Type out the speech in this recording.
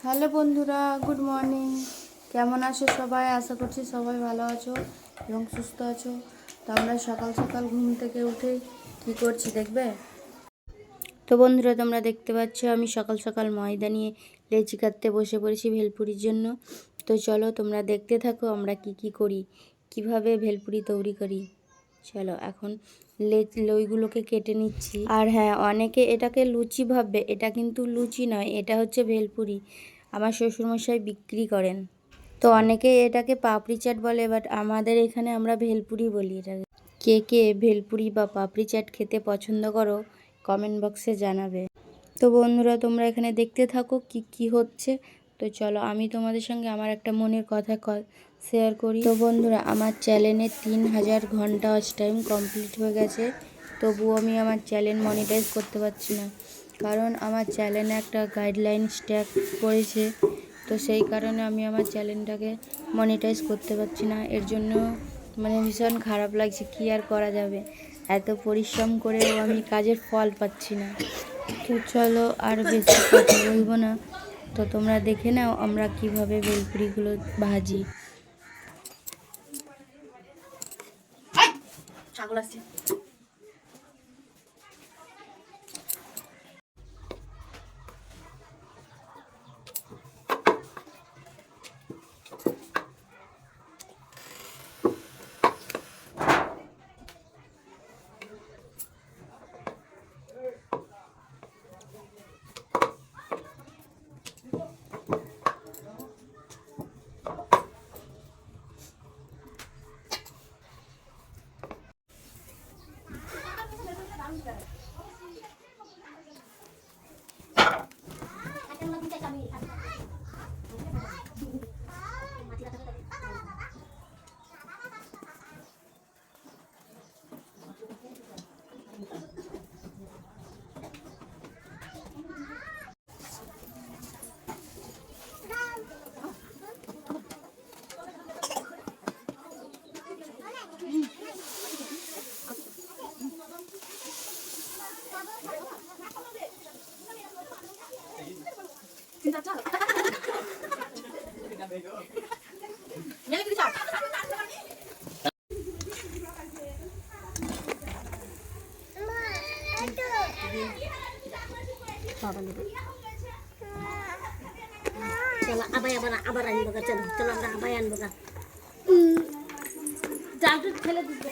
Hello বন্ধুরা, good morning. কেমন আছো সবাই? আশা করছি সবাই ভালো আছো এবং সুস্থ আছো। তো আমরা সকাল সকাল ঘুম থেকে উঠে কী করছি দেখবে? তো বন্ধুরা, তোমরা দেখতে পাচ্ছ আমি সকাল সকাল ময়দা নিয়ে লেচি কাটতে বসে পড়েছি ভেলপুরির জন্য। তো চলো তোমরা দেখতে থাকো আমরা কি করি, কিভাবে ভেলপুরি তৈরি করি। চলো এখন লইগুলোকে কেটে নিচ্ছি। আর হ্যাঁ, অনেকে এটাকে লুচি ভাববে, এটা কিন্তু লুচি নয়, এটা হচ্ছে ভেলপুরি। আমার শ্বশুরমশাই বিক্রি করেন। তো অনেকে এটাকে পাপড়ি চাট বলে, বাট আমাদের এখানে আমরা ভেলপুরি বলি এটাকে। কে কে ভেলপুরি বা পাপড়ি চাট খেতে পছন্দ করো কমেন্ট বক্সে জানাবে। তো বন্ধুরা, তোমরা এখানে দেখতে থাকো কি হচ্ছে। তো চলো আমি তোমাদের সঙ্গে আমার একটা মনের কথা শেয়ার করি। তো বন্ধুরা, আমার চ্যানেলে 3000 ঘন্টা ওয়াচ টাইম কমপ্লিট হয়ে গেছে, তবুও আমি আমার চ্যানেল মনিটাইজ করতে পারছি না, কারণ আমার চ্যানেলে একটা গাইডলাইন স্ট্যাক পড়েছে। তো সেই কারণে আমি আমার চ্যানেলটাকে মনিটাইজ করতে পারছি না। এর জন্য ভীষণ খারাপ লাগছে। কি আর করা যাবে, এত পরিশ্রম করেও আমি কাজের ফল পাচ্ছি না। তো চলো আর বেশি কথা বলবো না, তো তোমরা দেখে নাও আমরা কিভাবে ভেলপুরিগুলো ভাজি। ছাগল আছে। चलो अबाई আবার আনবো গা। চলো আমরা আবাই আনবো গা। জালটা ফেলে দিতে